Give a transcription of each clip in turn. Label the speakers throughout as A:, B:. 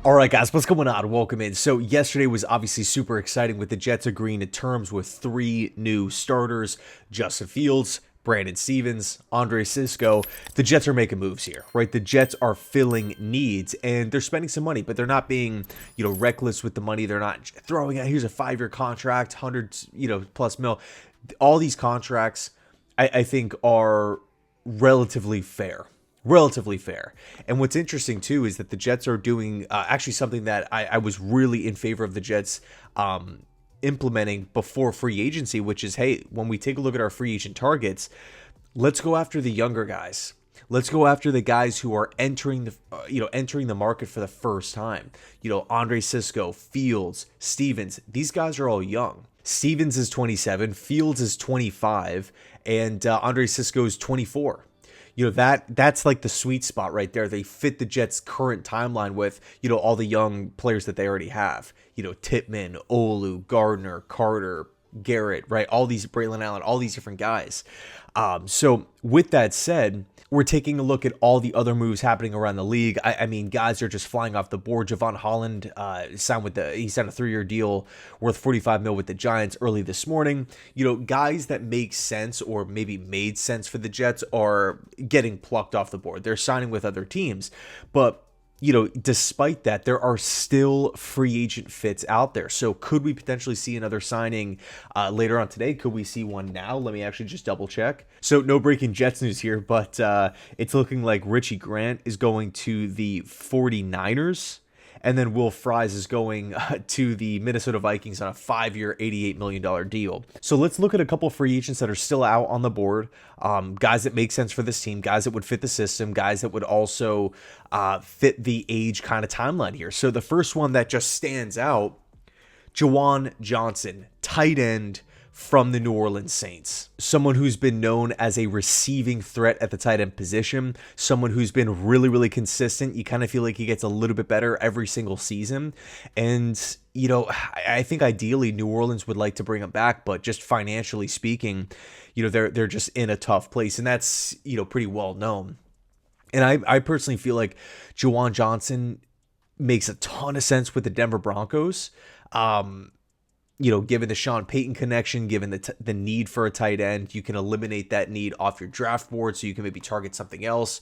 A: All right, guys, what's going on? Welcome in. So yesterday was obviously super exciting with the Jets agreeing to terms with three new starters: Justin Fields, Brandon Stevens, Andre Cisco. The Jets are making moves here, right? The Jets are filling needs and they're spending some money, but they're not being, reckless with the money. They're not throwing out, here's a 5-year contract, 100, plus mil. All these contracts, I think, are relatively fair. Relatively fair. And what's interesting too is that the Jets are doing actually something that I was really in favor of the Jets implementing before free agency, which is, hey, when we take a look at our free agent targets, let's go after the younger guys. Let's go after the guys who are entering the market for the first time. Andre Cisco, Fields, Stevens. These guys are all young. Stevens is 27, Fields is 25, and Andre Cisco is 24. That's like the sweet spot right there. They fit the Jets' current timeline with, all the young players that they already have. Tippmann, Olu, Gardner, Carter, Garrett, right? All these, Braylon Allen, all these different guys. So with that said, we're taking a look at all the other moves happening around the league. I mean, guys are just flying off the board. Javon Holland he signed a 3-year deal worth $45 million with the Giants early this morning. Guys that make sense or maybe made sense for the Jets are getting plucked off the board. They're signing with other teams, but despite that, there are still free agent fits out there. So could we potentially see another signing later on today? Could we see one now? Let me actually just double check. So no breaking Jets news here, but it's looking like Richie Grant is going to the 49ers. And then Will Fries is going to the Minnesota Vikings on a 5-year, $88 million deal. So let's look at a couple free agents that are still out on the board. Guys that make sense for this team, guys that would fit the system, guys that would also fit the age kind of timeline here. So the first one that just stands out, Juwan Johnson, tight end from the New Orleans Saints. Someone who's been known as a receiving threat at the tight end position, someone who's been really, really consistent. You kind of feel like he gets a little bit better every single season. And, I think ideally New Orleans would like to bring him back, but just financially speaking, they're just in a tough place. And that's, pretty well known. And I personally feel like Juwan Johnson makes a ton of sense with the Denver Broncos. Given the Sean Payton connection, given the need for a tight end, you can eliminate that need off your draft board so you can maybe target something else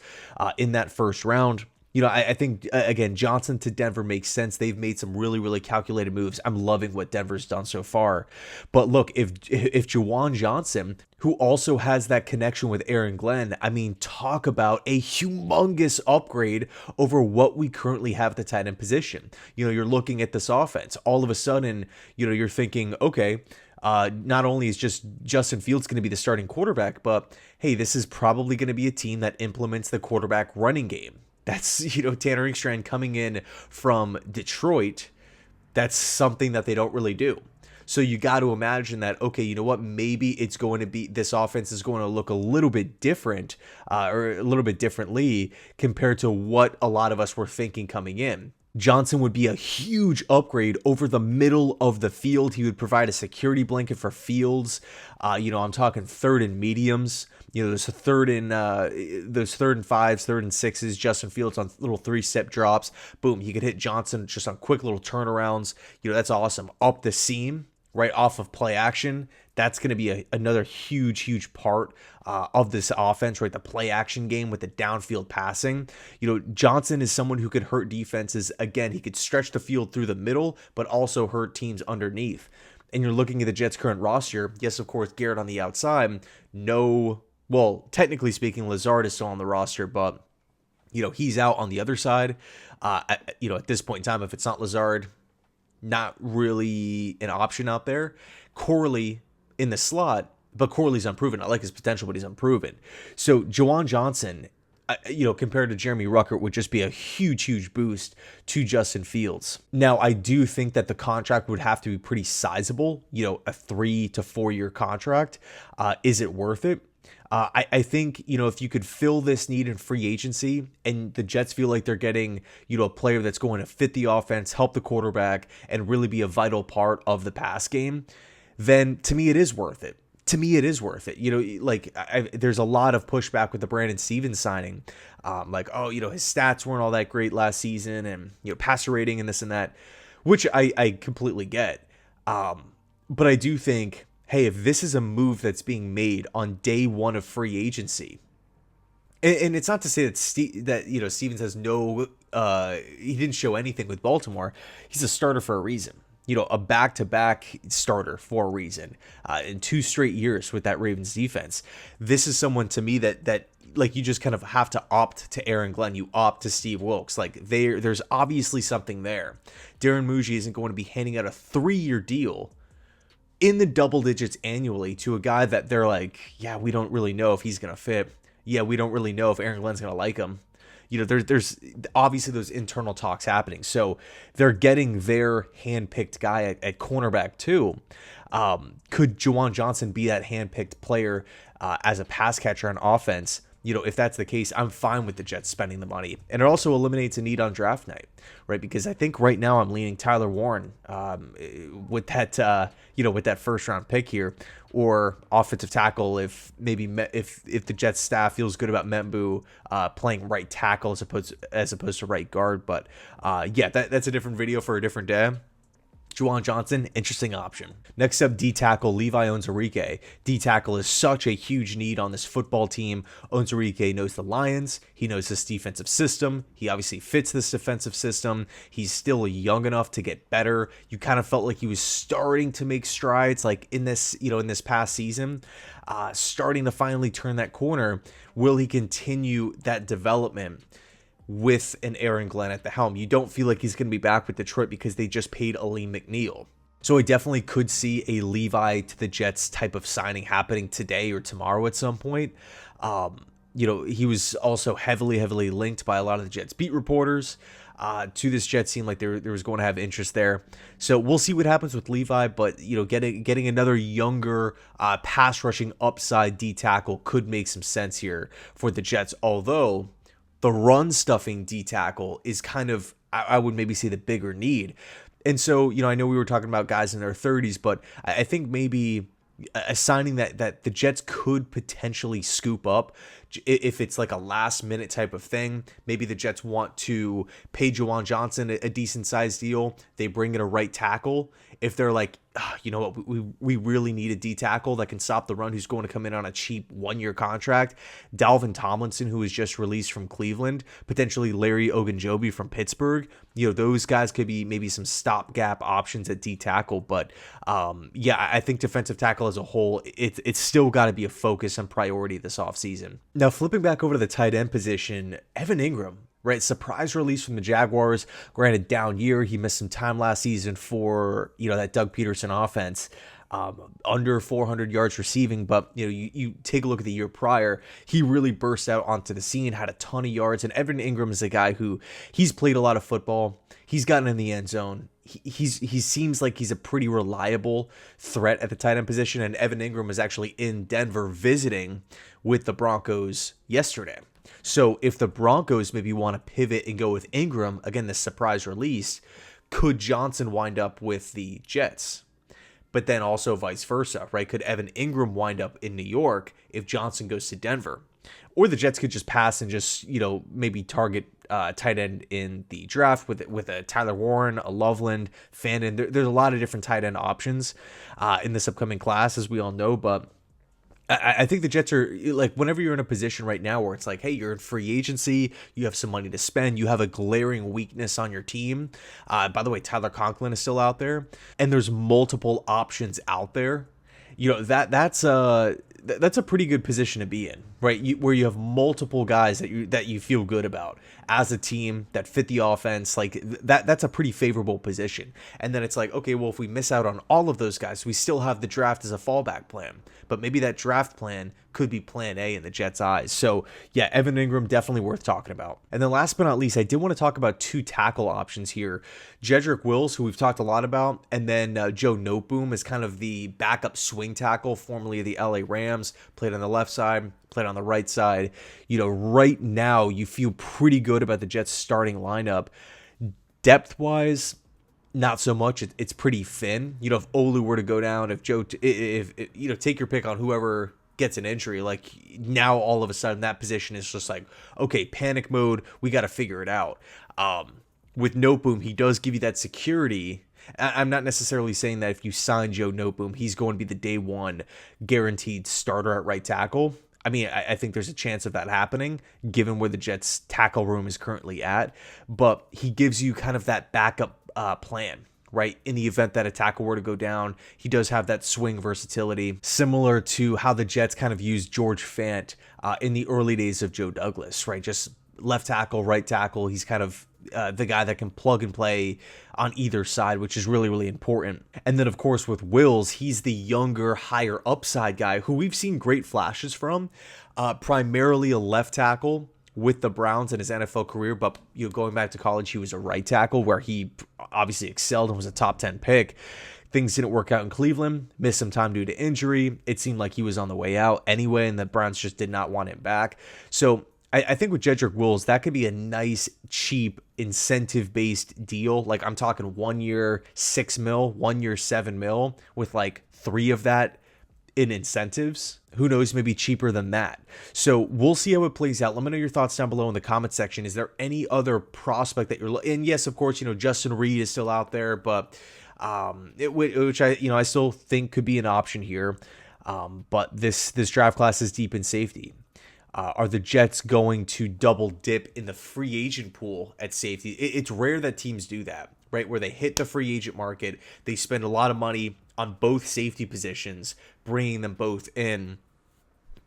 A: in that first round. I think, again, Johnson to Denver makes sense. They've made some really, really calculated moves. I'm loving what Denver's done so far. But look, if Juwan Johnson, who also has that connection with Aaron Glenn, I mean, talk about a humongous upgrade over what we currently have at the tight end position. You're looking at this offense. All of a sudden, you're thinking, okay, not only is just Justin Fields going to be the starting quarterback, but hey, this is probably going to be a team that implements the quarterback running game. That's, Tanner Engstrand coming in from Detroit. That's something that they don't really do. So you got to imagine that, okay, you know what? Maybe it's going to be, this offense is going to look a little bit different or a little bit differently compared to what a lot of us were thinking coming in. Johnson would be a huge upgrade over the middle of the field. He would provide a security blanket for Fields. I'm talking third and mediums. There's third and fives, third and sixes. Justin Fields on little 3-step drops. Boom, he could hit Johnson just on quick little turnarounds. That's awesome. Up the seam, right off of play action. That's going to be another huge, huge part of this offense, right? The play action game with the downfield passing. Johnson is someone who could hurt defenses. Again, he could stretch the field through the middle, but also hurt teams underneath. And you're looking at the Jets' current roster. Yes, of course, Garrett on the outside. Well, technically speaking, Lazard is still on the roster, but, he's out on the other side. At this point in time, if it's not Lazard, not really an option out there. Corley in the slot, but Corley's unproven. I like his potential, but he's unproven. So Juwan Johnson, compared to Jeremy Ruckert, would just be a huge, huge boost to Justin Fields. Now, I do think that the contract would have to be pretty sizable, a 3 to 4 year contract. Is it worth it? I think, if you could fill this need in free agency and the Jets feel like they're getting, a player that's going to fit the offense, help the quarterback, and really be a vital part of the pass game, then to me it is worth it. to me, it is worth it. Like there's a lot of pushback with the Brandon Stevens signing. Like, oh, his stats weren't all that great last season, and, passer rating and this and that, which I completely get. But I do think, hey, if this is a move that's being made on day one of free agency, and it's not to say that Stevens has no, he didn't show anything with Baltimore. He's a starter for a reason. A back-to-back starter for a reason, in 2 straight years with that Ravens defense. This is someone to me that like you just kind of have to opt to Aaron Glenn. You opt to Steve Wilkes. Like there's obviously something there. Darren Muji isn't going to be handing out a 3-year deal in the double digits annually to a guy that they're like, yeah, we don't really know if he's going to fit. Yeah, we don't really know if Aaron Glenn's going to like him. There's obviously those internal talks happening. So they're getting their hand-picked guy at cornerback too. Could Juwan Johnson be that hand-picked player as a pass catcher on offense? If that's the case, I'm fine with the Jets spending the money. And it also eliminates a need on draft night, right? Because I think right now I'm leaning Tyler Warren with that, with that first round pick here, or offensive tackle if the Jets staff feels good about Membu playing right tackle as opposed to right guard. But yeah, that's a different video for a different day. Juwan Johnson, interesting option. Next up, D-tackle Levi Onwuzurike. D-tackle is such a huge need on this football team. Onwuzurike knows the Lions. He knows this defensive system. He obviously fits this defensive system. He's still young enough to get better. You kind of felt like he was starting to make strides, like in this past season, starting to finally turn that corner. Will he continue that development with an Aaron Glenn at the helm? You don't feel like he's going to be back with Detroit because they just paid Aleem McNeil. So I definitely could see a Levi to the Jets type of signing happening today or tomorrow at some point. He was also heavily linked by a lot of the Jets beat reporters to this Jets team. Like there was going to have interest there. So we'll see what happens with Levi, but getting another younger pass rushing upside D tackle could make some sense here for the Jets. Although the run stuffing D tackle is kind of, I would maybe say, the bigger need. And so, I know we were talking about guys in their 30s, but I think maybe a signing that the Jets could potentially scoop up if it's like a last minute type of thing. Maybe the Jets want to pay Juwan Johnson a decent sized deal. They bring in a right tackle. If they're like, you know what, we really need a D tackle that can stop the run, who's going to come in on a cheap 1-year contract. Dalvin Tomlinson, who was just released from Cleveland, potentially Larry Ogunjobi from Pittsburgh. Those guys could be maybe some stopgap options at D tackle. But yeah, I think defensive tackle as a whole, it's still got to be a focus and priority this offseason. Now, flipping back over to the tight end position, Evan Engram. Right, surprise release from the Jaguars. Granted, down year. He missed some time last season for that Doug Peterson offense. Under 400 yards receiving, but you take a look at the year prior, he really burst out onto the scene, had a ton of yards. And Evan Engram is a guy who he's played a lot of football. He's gotten in the end zone. He seems like he's a pretty reliable threat at the tight end position. And Evan Engram was actually in Denver visiting with the Broncos yesterday. So if the Broncos maybe want to pivot and go with Engram, again, this surprise release, could Johnson wind up with the Jets? But then also vice versa, right? Could Evan Engram wind up in New York if Johnson goes to Denver? Or the Jets could just pass and just, maybe target tight end in the draft with a Tyler Warren, a Loveland, Fannin. There's a lot of different tight end options in this upcoming class, as we all know, but I think the Jets are like, whenever you're in a position right now where it's like, hey, you're in free agency, you have some money to spend, you have a glaring weakness on your team. By the way, Tyler Conklin is still out there, and there's multiple options out there. That's a pretty good position to be in, right? Where you have multiple guys that you feel good about as a team that fit the offense. Like that's a pretty favorable position. And then it's like, okay, well, if we miss out on all of those guys, we still have the draft as a fallback plan. But maybe that draft plan could be plan A in the Jets' eyes. So yeah, Evan Engram, definitely worth talking about. And then last but not least, I did want to talk about 2 tackle options here. Jedrick Wills, who we've talked a lot about, and then Joe Noteboom is kind of the backup swing tackle, formerly of the LA Rams, played on the left side, played on the right side. Right now you feel pretty good about the Jets starting lineup. Depth-wise, not so much. It's pretty thin. You know, if Olu were to go down, if Joe, if you know, take your pick on whoever gets an injury, like now all of a sudden that position is just like, okay, panic mode. We got to figure it out. With Noteboom, he does give you that security. I'm not necessarily saying that if you sign Joe Noteboom, he's going to be the day one guaranteed starter at right tackle. I mean, I think there's a chance of that happening given where the Jets tackle room is currently at, but he gives you kind of that backup plan, right? In the event that a tackle were to go down, he does have that swing versatility, similar to how the Jets kind of used George Fant in the early days of Joe Douglas, right? Just left tackle, right tackle. He's kind of the guy that can plug and play on either side, which is really, really important. And then, of course, with Wills, he's the younger, higher upside guy who we've seen great flashes from, primarily a left tackle with the Browns in his NFL career. But you know, going back to college, he was a right tackle where he obviously excelled and was a top 10 pick. Things didn't work out in Cleveland, missed some time due to injury. It seemed like he was on the way out anyway, and the Browns just did not want him back. So I think with Jedrick Wills, that could be a nice, cheap, incentive-based deal. Like, I'm talking 1 year, $6 million, 1 year, $7 million, with like 3 of that in incentives. Who knows, maybe cheaper than that. So we'll see how it plays out. Let me know your thoughts down below in the comment section. Is there any other prospect that you're and yes, of course, you know, Justin Reed is still out there, but which I still think could be an option here. But this draft class is deep in safety. Are the Jets going to double dip in the free agent pool at safety? It's rare that teams do that, right? Where they hit the free agent market, they spend a lot of money on both safety positions, bringing them both in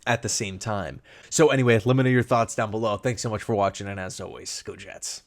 A: at the same time. So anyway, let me know your thoughts down below. Thanks so much for watching, and as always, go Jets.